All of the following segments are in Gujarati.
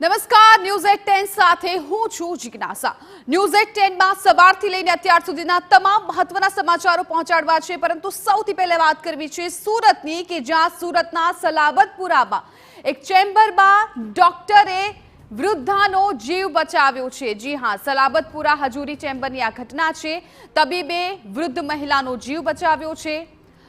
નમસ્કાર ન્યૂઝ 810 સાથે હું છું જિજ્ઞાસા। ન્યૂઝ 810 માં સવારથી લઈને અત્યાર સુધીના તમામ મહત્વના સમાચારો પહોંચાડવા છે, પરંતુ સૌથી પહેલા વાત કરવી છે સુરતની કે જ્યાં સુરતના સલાબતપુરામાં એક ચેમ્બરમાં ડોક્ટરે વૃદ્ધાનો જીવ બચાવ્યો છે। જી હા, સલાબતપુરા હજુરી ચેમ્બરની આ ઘટના છે। તબીબે વૃદ્ધ મહિલાનો જીવ બચાવ્યો છે।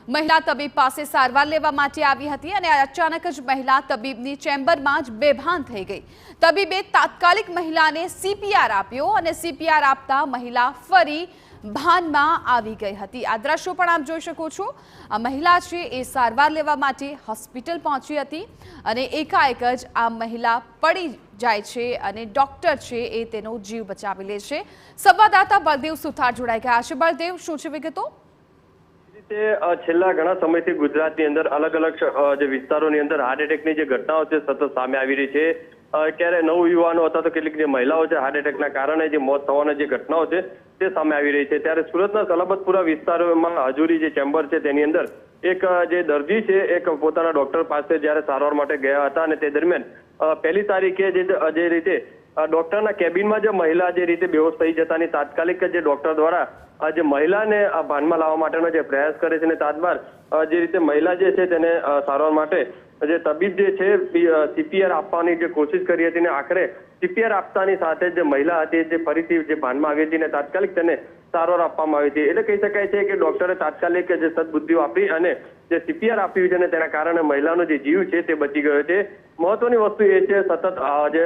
મહિલા તબીબ પાસે સારવાર લેવા માટે આવી હતી અને અચાનક જ મહિલા તબીબની ચેમ્બરમાં જ બેભાન થઈ ગઈ। તબીબે તાત્કાલિક મહિલાને સીપીઆર આપ્યો અને સીપીઆર આપતા મહિલા ફરી ભાનમાં આવી ગઈ હતી। આ દ્રશ્યો પણ આપ જોઈ શકો છો। આ મહિલા છે એ સારવાર લેવા માટે હોસ્પિટલ પહોંચી હતી અને એકાએક જ આ મહિલા પડી જાય છે અને ડોક્ટર છે એ તેનો જીવ બચાવી લે છે। સંવાદદાતા બળદેવ સુથાર જોડાઈ ગયા છે। બળદેવ, શું છે વિગતો? છેલ્લા ઘણા સમયથી ગુજરાતની અંદર અલગ અલગ જે વિસ્તારોની અંદર હાર્ટ એટેકની જે ઘટનાઓ છે સતત સામે આવી રહી છે। ક્યારે નવ યુવાનો અથવા તો કેટલીક જે મહિલાઓ છે હાર્ટ એટેકના કારણે જે મોત થવાના જે ઘટનાઓ છે તે સામે આવી રહી છે। ત્યારે સુરતના સલાબતપુરા વિસ્તારોમાં હજુરી જે ચેમ્બર છે તેની અંદર એક જે દર્દી છે એક પોતાના ડોક્ટર પાસે જ્યારે સારવાર માટે ગયા હતા અને તે દરમિયાન પહેલી તારીખે જે રીતે ડોક્ટરના કેબિનમાં જે મહિલા જે રીતે બેહોશ થઈ જતાની તાત્કાલિક જે ડોક્ટર દ્વારા જે મહિલાને ભાનમાં લાવવા માટેનો જે પ્રયાસ કરે છે અને ત્યારબાદ જે રીતે મહિલા જે છે તેને સારવાર માટે જે તબીબ જે છે સીપીઆર આપવાની જે કોશિશ કરી હતી ને આખરે સીપીઆર આપતાની સાથે જે મહિલા હતી જે ફરીથી જે ભાનમાં આવી હતી ને તાત્કાલિક તેને સારવાર આપવામાં આવી હતી। એટલે કહી શકાય છે કે ડોક્ટરે તાત્કાલિક જે સદબુદ્ધિ વાપરી અને જે સીપીઆર આપ્યું છે અને તેના કારણે મહિલાનો જે જીવ છે તે બચી ગયો છે। મહત્વની વસ્તુ એ છે સતત જે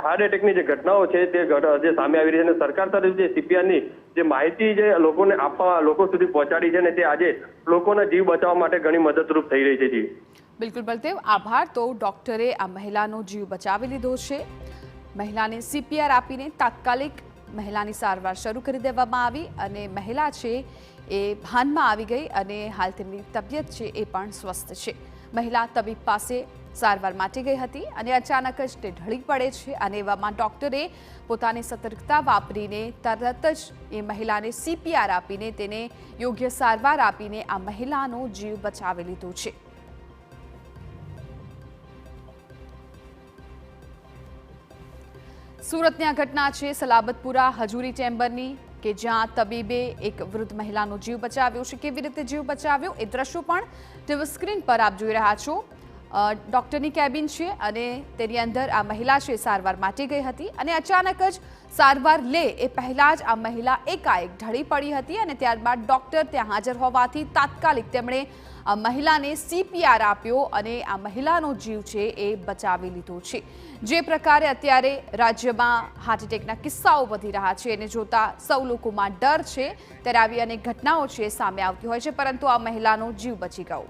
હાર્ટ એટેકની જે ઘટનાઓ છે તે જે સામે આવી રહી છે અને સરકાર તરફ જે સીપીઆરની જે માહિતી જે લોકોને આપવા લોકો સુધી પહોંચાડી છે ને તે આજે લોકોના જીવ બચાવવા માટે ઘણી મદદરૂપ થઈ રહી છે। જી બિલકુલ બળદેવ, આભાર। તો ડોક્ટરે આ મહિલાનો જીવ બચાવી લીધો છે। મહિલાને સીપીઆર આપીને તાત્કાલિક મહિલાની સારવાર શરૂ કરી દેવામાં આવી અને મહિલા છે એ ભાનમાં આવી ગઈ અને હાલ તેમની તબિયત છે એ પણ સ્વસ્થ છે। મહિલા તબીબ પાસે સારવાર માટે ગઈ હતી અને અચાનક જ તે ઢળી પડે છે અને એવામાં ડોક્ટરે પોતાની સતર્કતા વાપરીને તરત જ એ મહિલાને સીપીઆર આપીને તેને યોગ્ય સારવાર આપીને આ મહિલાનો જીવ બચાવી લીધો છે। સુરતની આ ઘટના છે સલાબતપુરા હજુરી ચેમ્બરની કે જ્યાં તબીબે એક વૃદ્ધ મહિલાનો જીવ બચાવ્યો છે। કેવી રીતે જીવ બચાવ્યો એ દ્રશ્યો પણ ટીવી સ્ક્રીન પર આપ જોઈ રહ્યા છો। ડોક્ટરની કેબિન છે અને તેની અંદર આ મહિલા છે સારવાર માટે ગઈ હતી અને અચાનક જ સારવાર લે એ પહેલાં જ આ મહિલા એકાએક ઢળી પડી હતી અને ત્યારબાદ ડોક્ટર ત્યાં હાજર હોવાથી તાત્કાલિક તેમણે આ મહિલાને સીપીઆર આપ્યો અને આ મહિલાનો જીવ છે એ બચાવી લીધો છે। જે પ્રકારે અત્યારે રાજ્યમાં હાર્ટ એટેકના કિસ્સાઓ વધી રહ્યા છે એને જોતા સૌ લોકોમાં ડર છે, ત્યારે આવી અનેક ઘટનાઓ છે સામે આવતી હોય છે, પરંતુ આ મહિલાનો જીવ બચી ગયો।